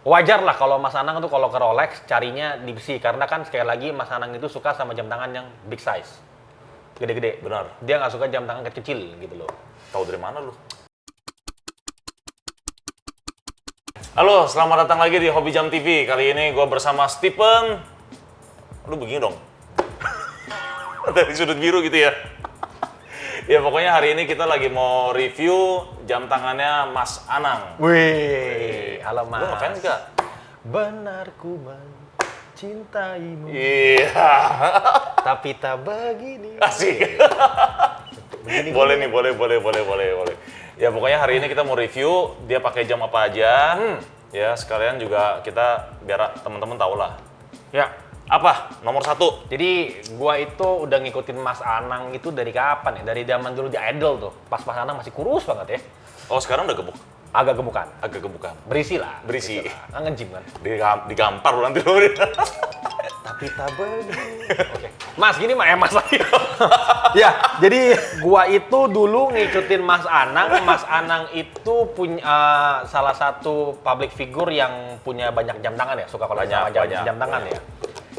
Wajar lah kalau Mas Anang tuh kalau ke Rolex carinya di besi karena kan sekali lagi Mas Anang itu suka sama jam tangan yang big size, gede-gede. Benar. Dia nggak suka jam tangan kecil gitu loh. Tahu dari mana lu? Halo, selamat datang lagi di Hobi Jam TV. Kali ini gue bersama Stephen. Lu begini dong. Dari sudut biru gitu ya. Ya pokoknya hari ini kita lagi mau review jam tangannya Mas Anang. Wih, halo Mas. Lu ngefans gak? Benar ku mencintaimu, Iya. tapi tak begini. Asik. Begini. Boleh nih, boleh. Ya pokoknya hari ini kita mau review dia pakai jam apa aja. Ya sekalian juga kita biar teman-teman tahu lah. Ya, Apa? Nomor 1. jadi gua itu udah ngikutin Mas Anang itu dari kapan ya? Dari zaman dulu di Idol tuh. Pas Mas Anang masih kurus banget ya. Oh sekarang udah gemuk? Agak gemukan. Agak gemukan. Berisi lah. Berisi. Lah. Kan nge-gym kan. Digampar lu nanti lu. Tapi tak begini. Oke. Mas, gini Mas lagi. Ya, jadi gua itu dulu ngikutin Mas Anang. Mas Anang itu punya salah satu public figure yang punya banyak jam tangan ya. Suka kalau sama jam tangan ya.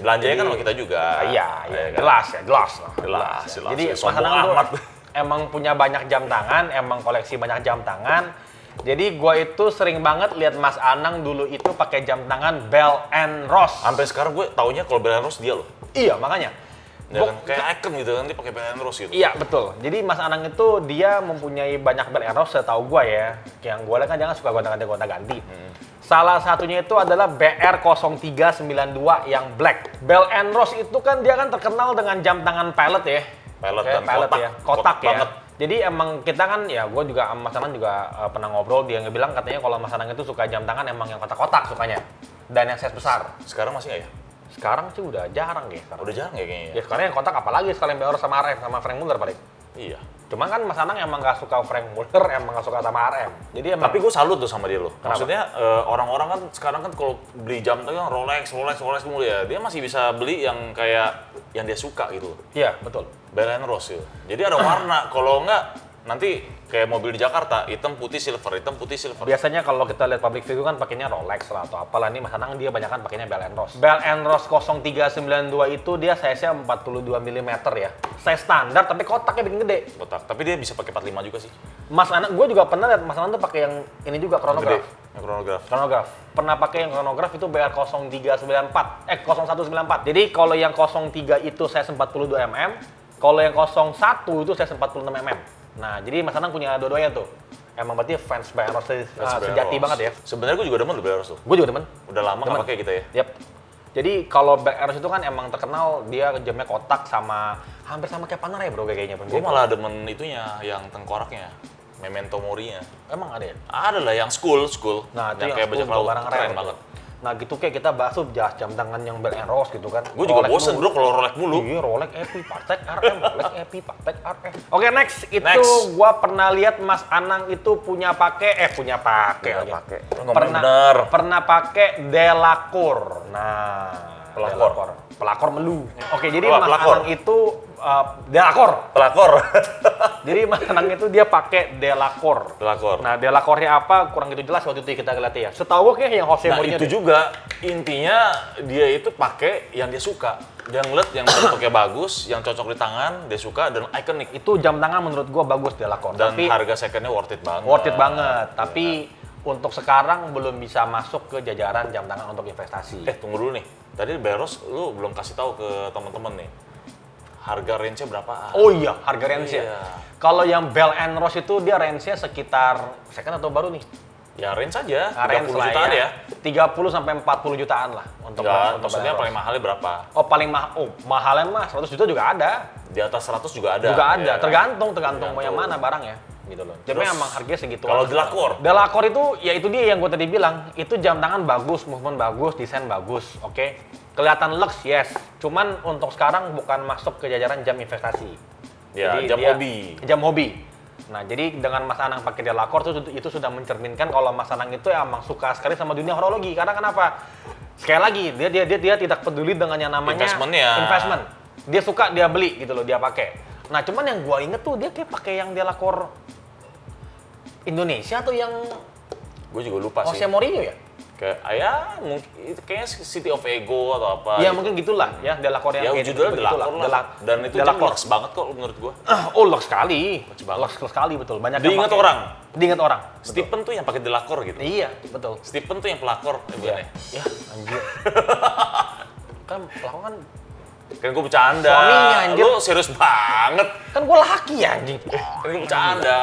Belanjanya kan sama kita juga. Iya, kan? jelas ya, jelas lah. Jelas. Jadi Ya, Mas sombong Anang tuh amat. emang punya banyak jam tangan, emang koleksi banyak jam tangan. Jadi gua itu sering banget lihat Mas Anang dulu itu pakai jam tangan Bell & Ross. Sampai sekarang gue taunya kalau Bell & Ross dia loh. Iya, makanya. Ya kan? Kayak icon gitu kan dia pakai Bell & Ross gitu. Iya, betul. Jadi Mas Anang itu dia mempunyai banyak Bell & Ross setahu gua ya. Yang gua lihat kan jangan suka gonta-ganti. Salah satunya itu adalah BR0392 yang black. Bell & Ross itu kan dia kan terkenal dengan jam tangan pellet ya. Pellet Kayak dan pellet kotak. ya. Kotak ya. Banget. Jadi emang kita kan ya gue juga sama Mas Anang juga pernah ngobrol, dia ngebilang katanya kalau Mas Anang itu suka jam tangan emang yang kotak-kotak sukanya. Dan yang size besar. Sekarang masih nggak ya? Sekarang sih udah jarang ya. Udah jarang ya kayaknya. Ya sekarang yang kotak apalagi sekalian BR sama RM sama Frank Muller paling. Iya. Cuma kan Mas Anang emang gak suka Frank Muller, emang gak suka sama RM. Jadi emang Tapi gue salut tuh sama dia loh. Kenapa? Maksudnya orang-orang kan sekarang kan kalau beli jam tuh kan Rolex mulu ya. Dia masih bisa beli yang kayak yang dia suka gitu. iya, betul. Bell & Ross gitu. Jadi ada warna. Kalau enggak nanti kayak mobil di Jakarta hitam putih silver. Biasanya kalau kita lihat public figure kan pakainya Rolex lah atau apalah. Ini Mas Anang dia banyak kan pakainya Bell & Ross. Bell & Ross 0392 itu dia size-nya 42 mm ya. Size standar tapi kotaknya bikin gede. Kotak. Tapi dia bisa pakai 45 juga sih. Mas Anang, gue juga pernah lihat Mas Anang tuh pakai yang ini juga chronograph. Yang chronograph. Chronograph. Pernah pakai yang chronograph itu BR0394. 0194. Jadi kalau yang 03 itu size 42 mm, kalau yang 01 itu size 46 mm. Nah, jadi Mas Anang punya dua-duanya tuh. Emang berarti fans Bell & Ross sejati banget ya. Sebenarnya gue juga demen loh Bell & Ross tuh. Gue juga demen. Udah lama nggak Demen. pakai kita ya. Yap. Jadi kalau Bell & Ross itu kan emang terkenal dia jamnya kotak sama hampir sama kayak Panerai bro kayaknya. Gue malah demen itunya yang tengkoraknya. Memento Mori-nya. Emang ada ya? Ada lah yang school. Nah, itu yang yang kayak bajak laut barang keren rare banget. Nah gitu kayak kita bahas tuh jam tangan yang Bell & Ross gitu kan. Gue juga Rolex bosen mulu. bro kalau Rolex mulu. Iya, Rolex Epi, Patek RM, Rolex Epi, Patek RM. Oke, next. Itu Next. gua pernah lihat Mas Anang itu punya pakai Punya lagi. pakai. Ngomong bener. Pernah pakai Delacour. Nah, Pelakor. Pelakor melu. Oke, jadi Apa, Mas pelakor? Anang itu Delacour. Pelakor. Jadi Mas Anang itu dia pakai Delacour. Pelakor. Nah, Delacournya apa? Kurang gitu jelas waktu itu kita lihat ya. Setahu gue kayak yang Jose Nah Mourinho itu deh. juga intinya dia itu pakai yang dia suka. Dia ngeliat yang bentuknya bagus, yang cocok di tangan, dia suka dan ikonik. Itu jam tangan menurut gua bagus Delacour. Dan Tapi harga secondnya worth it banget. worth it banget. Tapi untuk sekarang belum bisa masuk ke jajaran jam tangan untuk investasi. Tunggu dulu nih. Tadi Bell & Ross lu belum kasih tahu ke teman-teman nih. Harga range-nya berapaan? Oh iya, harga range ya. Iya. Kalau yang Bell & Ross itu dia range-nya sekitar second atau baru nih? Ya range aja, Nah, 30 lah jutaan ya. 30 sampai 40 jutaan lah untuk Enggak, untuk maksudnya Bell & paling Ross. mahalnya berapa? Oh, paling mahal. Oh, mahalnya mah 100 juta juga ada. Di atas 100 juga ada. Juga ada, Ya. tergantung mau yang mana barangnya gitu loh. Tapi Terus, emang harganya segitu. kalau Delacour? Delacour itu ya itu dia yang gue tadi bilang, itu jam tangan bagus, movement bagus, desain bagus, oke. Kelihatan lux, yes. Cuman untuk sekarang bukan masuk ke jajaran jam investasi. Ya, jam hobi. Jam hobi. Nah, jadi dengan Mas Anang pakai Delacour itu sudah mencerminkan kalau Mas Anang itu emang suka sekali sama dunia horologi. Karena kenapa? Sekali lagi, dia tidak peduli dengan yang namanya investment. Dia suka, dia beli gitu loh, dia pakai. Nah, cuman yang gua inget tuh dia kayak pakai yang Delacour Indonesia atau yang Gue juga lupa sih. Jose Mourinho ya? mungkin itu kayaknya City of Ego atau apa. Ya gitu. mungkin gitulah ya, Delacour yang Ya kayak judulnya begitulah. Delacour lah. Dan itu jam Delacour. lux banget kok menurut gua. Oh, lux sekali. banget. Lux sekali betul. Banyak yang Diingat pakai. orang. Diingat orang. Betul. Stephen tuh yang pakai Delacour gitu. Iya, betul. Stephen tuh yang pelakor, bukan ya? Ya, anjir. Kan pelakor kan Kan gue bercanda. Suaminya, anjir. Lu serius banget. kan gue laki ya anjing. Kan gue bercanda.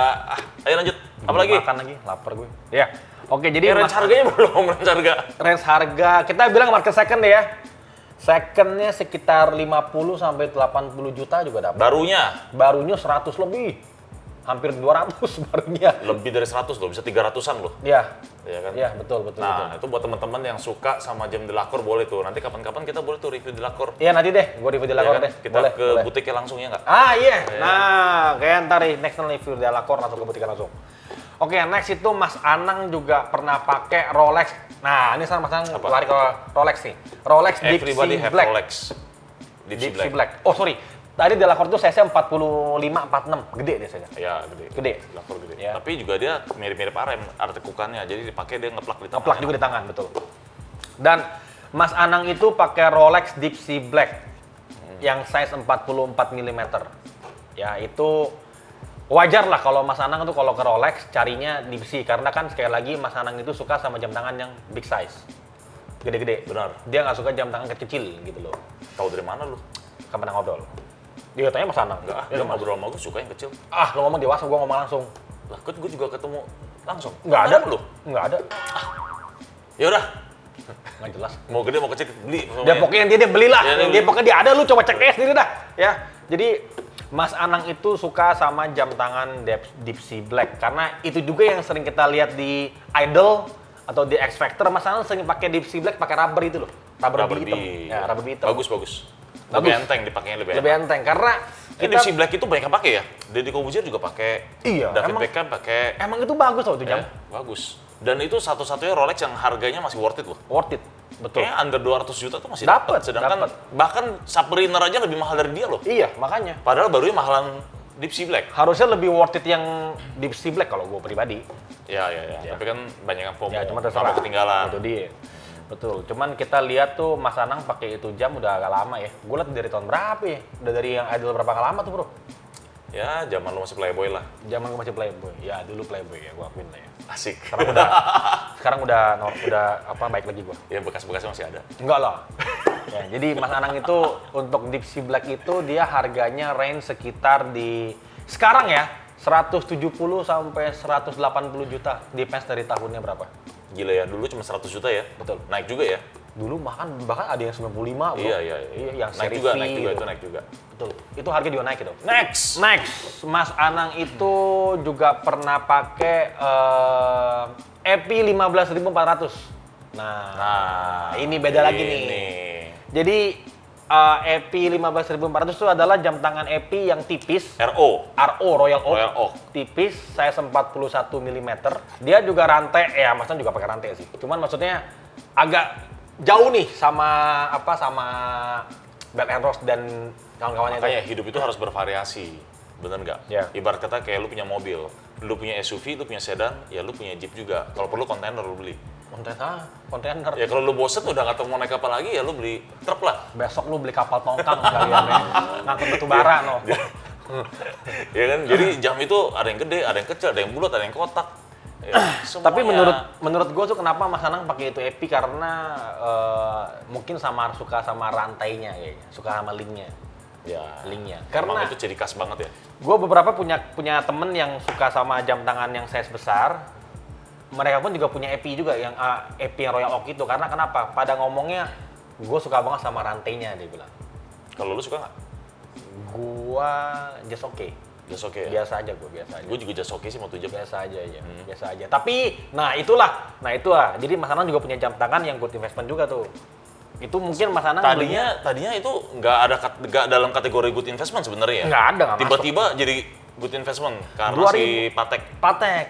Ayo lanjut. Apa lagi? Makan lagi, lapar gue. Ya. Oke, jadi Range harganya belum, range harga. range harga kita bilang market second deh ya. Secondnya sekitar 50 sampai 80 juta juga dapat. Barunya 100 lebih. Hampir 200 barunya. Lebih dari 100 loh, bisa 300-an loh. Iya. Iya kan? Iya, betul. Nah, itu buat teman-teman yang suka sama jam Delacour boleh tuh. Nanti kapan-kapan kita boleh tuh review Delacour. Iya, nanti deh, gue review Delacour Iya kan? deh. Kita Boleh, ke boleh. butiknya langsung ya nggak? Ah iya, nah kayak ntar nih, next review Delacour langsung ke butik langsung. Oke, next itu Mas Anang juga pernah pakai Rolex. Nah, ini sama Mas Anang Apa? lari ke Rolex nih. Rolex Deep Everybody Sea have Black. Rolex. Deep Sea Black. Oh sorry, tadi Delacour tuh size 45-46, gede deh saya. Ya, gede. Gede. Delacour gede. Ya. Tapi juga dia mirip-mirip RM, ada tekukannya. Jadi dipakai dia ngeplak di tangan. Ngeplak juga di tangan, betul. Dan Mas Anang itu pakai Rolex Deep Sea Black yang size 44 mm. Ya, itu wajar lah kalau Mas Anang tuh kalau ke Rolex carinya Deep Sea karena kan sekali lagi Mas Anang itu suka sama jam tangan yang big size. Gede-gede. Benar. Dia nggak suka jam tangan kecil gitu loh. Tahu dari mana lu? Kan pernah ngobrol. Dia tanya Mas Anang. Enggak, Ya, dia Mas. ngobrol sama gue suka yang kecil. Ah, lo ngomong dewasa, gua ngomong langsung. Lah, gue juga ketemu langsung. Nggak ada. Lu? Nggak ada. Ya udah, Nggak jelas. mau gede mau kecil beli. Dia pokoknya dia belilah. Ya, dia Dia beli. pokoknya dia ada, lu coba cek aja sendiri dah. Ya. Jadi Mas Anang itu suka sama jam tangan Deep Sea Black karena itu juga yang sering kita lihat di Idol atau di X Factor. Mas Anang sering pakai Deep Sea Black pakai rubber itu loh. Rubber bee hitam. Ya, rubber bee hitam. Bagus. Lebih enteng dipakainya lebih Lebih enteng karena Ini Deep Sea Black itu banyak yang pakai ya. Deddy Corbuzier juga pakai. Iya, David emang- Beckham pakai. emang itu bagus loh itu jam. Bagus. Dan itu satu-satunya Rolex yang harganya masih worth it loh. Worth it. Betul. Kayaknya under 200 juta tuh masih Dapet, dapat. Sedangkan dapet. bahkan Submariner aja lebih mahal dari dia loh. Iya, makanya. Padahal barunya mahalan Deep Sea Black. Harusnya lebih worth it yang Deep Sea Black kalau gue pribadi. Ya. Tapi kan banyak yang FOMO. Ya, cuma nggak terserah. mau ketinggalan. Itu dia. Betul. Cuman kita lihat tuh Mas Anang pakai itu jam udah agak lama ya. Gue liat dari tahun berapa ya? Udah dari yang Idol berapa lama tuh, Bro? Ya, zaman lu masih playboy lah. Zaman gue masih playboy. Ya, dulu playboy ya, gue akuin lah ya. Asik. Sekarang udah baik lagi gue. Ya, bekas-bekasnya masih ada. Enggak lah. Ya, jadi Mas Anang itu untuk Deep Sea Black itu dia harganya range sekitar di sekarang ya 170 sampai 180 juta. Depends dari tahunnya berapa. Gila ya, dulu cuma 100 juta ya. Betul. Naik juga ya. Dulu bahkan ada yang 95, Bro. Iya. Yang naik seri juga, V naik juga, gitu. itu naik juga. Betul. Itu harga juga naik itu. Next. Mas Anang itu juga pernah pakai EPI 15.400. Nah, ini beda lagi nih. Jadi EPI 15.400 itu adalah jam tangan EPI yang tipis. RO. Royal Oak. Royal Oak. Tipis, size 41 mm. Dia juga rantai, Mas Anang juga pakai rantai sih. Cuman maksudnya agak jauh nih sama Bell & Ross dan kawan-kawannya itu. Makanya hidup itu harus bervariasi. Bener nggak? Ya. Ibarat kata kayak lu punya mobil. Lu punya SUV, lu punya sedan, ya lu punya Jeep juga. Kalau perlu kontainer lu beli. Kontainer. Ya kalau lu bosen udah nggak tahu mau naik apa lagi, ya lu beli truk lah. Besok lu beli kapal tongkang kalian ya. Ngangkut batu bara no. Ya kan? Jadi jam itu ada yang gede, ada yang kecil, ada yang bulat, ada yang kotak. Ya, Tapi semuanya- menurut gue tuh kenapa Mas Anang pakai itu EPI karena mungkin suka sama rantainya kayaknya, suka sama linknya. ya, Linknya. Karena Karena itu ciri khas banget ya. gue beberapa punya temen yang suka sama jam tangan yang size besar. Mereka pun juga punya EPI juga yang EPI yang Royal Oak itu. Karena kenapa? Pada ngomongnya gue suka banget sama rantainya dia bilang. Kalau lu suka nggak? Gua just okay. Just oke ya? Biasa aja gue, biasa aja. Gue juga just oke sih mau 7 jam. Biasa aja ya, biasa aja. Tapi, nah itu lah. Jadi Mas Anang juga punya jam tangan yang good investment juga tuh. Itu mungkin Mas Anang Tadinya itu nggak dalam kategori good investment sebenarnya ya? nggak ada, nggak Tiba-tiba jadi good investment karena 2000 si Patek. Patek.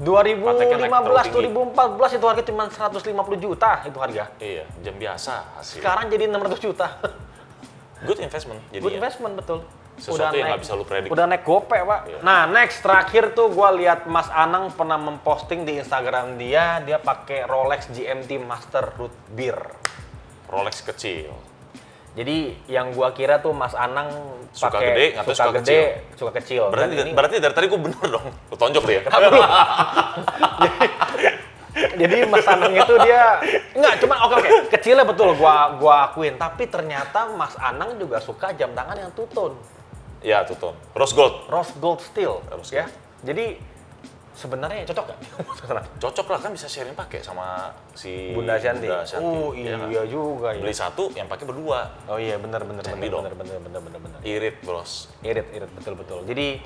Pateknya naik terlalu 2015, 2014 itu harga cuma 150 juta itu harga. Iya, jam biasa hasil. Sekarang jadi 600 juta. Good investment Good jadinya. investment betul. Sesuatu yang nggak bisa lu predik. Udah naik gope, Pak. Iya. Nah, next terakhir tuh gua lihat Mas Anang pernah memposting di Instagram dia pakai Rolex GMT Master Root Beer. Rolex kecil. Jadi yang gua kira tuh Mas Anang Suka pakai gede, nggak tahu suka gede, suka kecil. Berarti, Dan ini- berarti dari tadi gue bener dong. Lu tonjok dia. Jadi Mas Anang itu dia enggak cuma oke, kecilnya betul gua akuin, tapi ternyata Mas Anang juga suka jam tangan yang two-tone. Ya, tuh ton. Rose gold. Rose gold steel, Rose ya. Jadi sebenarnya cocok nggak? Cocok lah, kan bisa sharing pakai sama si Bunda Shanti. Oh Iya kan? iya juga ya. Beli satu, yang pakai berdua. Oh iya benar Shanti dong. benar. Irit, bros. Irit betul. Jadi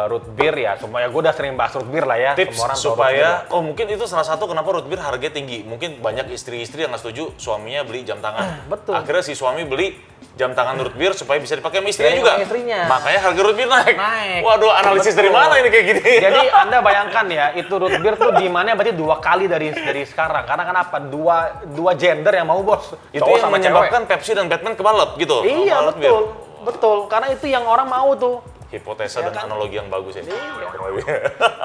root beer ya, semuanya gue udah sering bahas root beer lah ya. Tips Semua orang tahu root supaya, beer. mungkin itu salah satu kenapa root beer harganya tinggi. Mungkin banyak istri-istri yang nggak setuju suaminya beli jam tangan. Betul. Akhirnya si suami beli jam tangan root beer supaya bisa dipakai sama istrinya juga. Sama istrinya. Makanya harga root beer naik. Naik. Waduh, analisis Betul. dari mana ini kayak gini? Jadi Anda bayangkan ya, itu root beer tuh demandnya berarti 2 kali dari sekarang. Karena kenapa? Dua gender yang mau bos. itu Cowok yang sama menyebabkan Pepsi dan Batman kebalap gitu. cewek. Iya sama root beer. betul. Karena itu yang orang mau tuh. Hipotesa Iya dan kan? analogi yang bagus ya. Iya.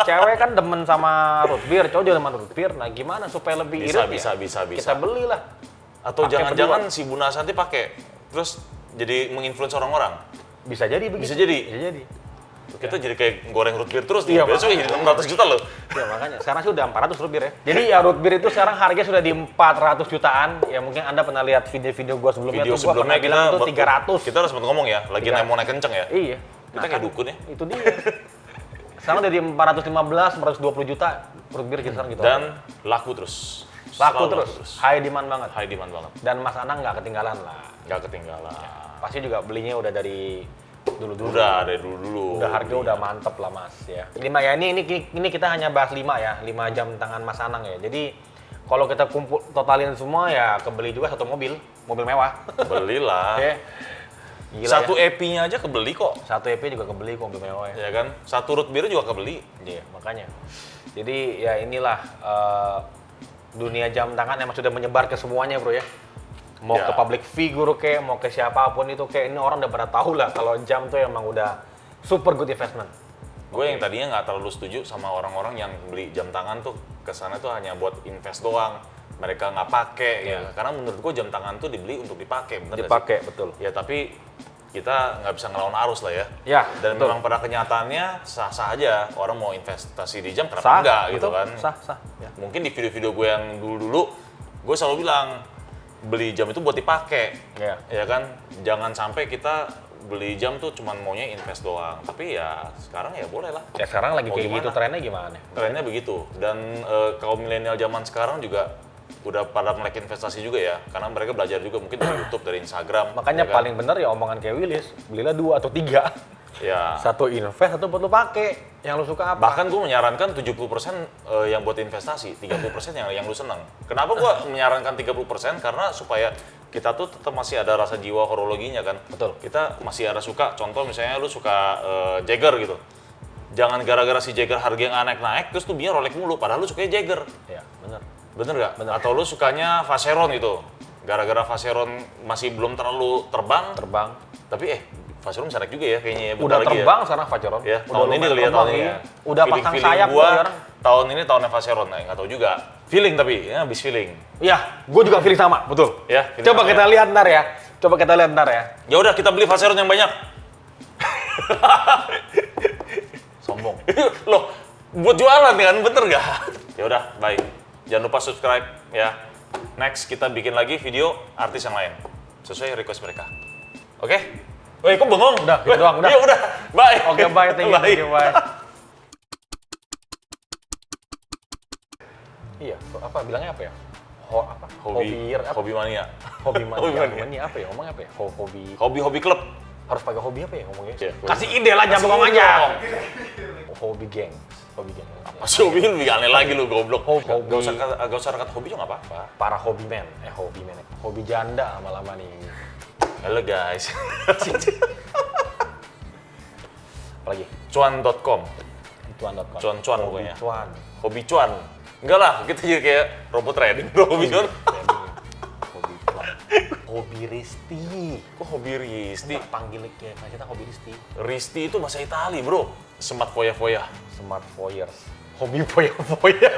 Cewek kan demen sama root beer, cowok juga demen root beer. Nah gimana supaya lebih Bisa, irit ya? bisa. Kita belilah. Atau Pakai jangan-jangan si Bu Nasanti pakai terus jadi menginfluence orang-orang. Bisa jadi begitu. Bisa jadi. Bisa jadi. Kita jadi kayak goreng root beer terus Iya, nih. Besok jadi 600 juta loh. Ya makanya sekarang sih udah 400 root beer ya. Jadi ya root beer itu sekarang harganya sudah di 400 jutaan. Ya mungkin Anda pernah lihat video-video gua sebelumnya Video tuh gua pernah bilang itu 300. Kita harus sempat ngomong ya, lagi mau naik kenceng ya. Iya. Kita kayak dukun ya. Itu dia. Sekarang udah di 415, 420 juta root beer kita sekarang gitu. Dan laku terus. laku Selalu terus. High demand banget. High demand banget. Dan Mas Anang nggak ketinggalan lah. Nggak ketinggalan. Pasti juga belinya udah dari dulu-dulu. Udah dari dulu-dulu. Udah harga udah mantep lah Mas ya. 5 ya, ini kita hanya bahas 5 ya, 5 jam tangan Mas Anang ya. Jadi kalau kita kumpul totalin semua ya kebeli juga satu mobil mewah. Belilah. Oke. Gila Satu ya. EP-nya aja kebeli kok. Satu EP juga kebeli kok mobil mewah ya. Ya kan? Satu root beer juga kebeli. Iya, makanya. Jadi ya inilah dunia jam tangan emang sudah menyebar ke semuanya bro ya. Mau Ya. ke public figure kayak, mau ke siapapun itu kayak, ini orang udah pada tahu lah kalau jam tuh emang udah super good investment. Gue yang tadinya nggak terlalu setuju sama orang-orang yang beli jam tangan tuh kesana tuh hanya buat invest doang. Mereka nggak pakai, Iya. ya. Karena menurut gue jam tangan tuh dibeli untuk dipakai, bener nggak Dipakai, sih? betul. Ya tapi kita nggak bisa ngelawan arus lah ya. Ya, Dan betul. memang pada kenyataannya sah-sah aja orang mau investasi di jam, kenapa Sah, enggak gitu betul. kan? Sah. Ya. Mungkin di video-video gue yang dulu-dulu, gue selalu bilang beli jam itu buat dipakai, Iya. ya kan? Jangan sampai kita beli jam tuh cuman maunya invest doang. Tapi ya sekarang ya boleh lah. Ya sekarang lagi Mau kayak gimana? gitu, trennya gimana? Trennya begitu. Dan kaum milenial zaman sekarang juga udah pada melek investasi juga ya, karena mereka belajar juga mungkin dari YouTube, dari Instagram. Makanya ya kan? paling bener ya omongan kayak Willis, belilah 2 atau 3. Ya. Satu invest, satu buat lu pakai. Yang lu suka apa? Bahkan gue menyarankan 70% yang buat investasi, 30% yang lu seneng. Kenapa gue menyarankan 30%? Karena supaya kita tuh tetap masih ada rasa jiwa horologinya kan. Betul. Kita masih ada suka, contoh misalnya lu suka Jagger gitu. Jangan gara-gara si Jagger harga yang naik-naik, terus tuh dia Rolex mulu, padahal lu sukanya Jagger. Ya, bener. Bener nggak? Bener. Atau lu sukanya Vacheron gitu. Gara-gara Vacheron masih belum terlalu terbang, Terbang. tapi Vacheron bisa naik juga ya kayaknya ya. bentar Udah lagi terbang sekarang Vacheron. ya. Udah Tahun ini lumayan lihat terbang, tahun ini. iya. Udah pasang sayap gua, tuh sekarang. tahun ini tahunnya Vacheron, nggak tahu juga. Feeling tapi, ya habis feeling. Iya, gue juga feeling sama, betul. Ya, feeling Coba sama kita ya. lihat ntar ya. Coba kita lihat ntar ya. Ya udah kita beli Vacheron yang banyak. Sombong. Loh, buat jualan kan, bener nggak? Ya udah, baik. Jangan lupa subscribe ya. Next kita bikin lagi video artis yang lain sesuai request mereka. Oke? Woi, kok bengong? Udah, gitu doang, udah. Iya, udah. Bye. Oke, bye. Thank you, bye. Iya, apa bilangnya apa ya? Apa? Hobi Apa? hobi mania. Hobi Hobi mania. mania. Mania apa ya? Ngomongnya apa ya? Hobi. Hobi klub. Harus pakai hobi apa ya ngomongnya? Iya, Kasih ide lah, jangan bengong aja. Hobi geng. Hobi geng. Masih hobi lebih aneh lagi lu goblok. Hobi. Gak usah kata hobi juga nggak apa-apa. Para hobi men. Hobi men. Hobi janda lama-lama nih. Halo guys. Apalagi? Cuan.com. Tuan.com. Cuan-cuan Hobi pokoknya. Tuan. Hobi cuan. Enggak lah, kita jadi kayak robot trading bro, hobi cuan. Hobi tuan. Hobi Risti. Kok hobi Risti? Kita panggil kayak kita Hobi Risti. Risti itu bahasa Itali, bro. Smart foya-foya. Smart Foyers. Hobi foya-foya.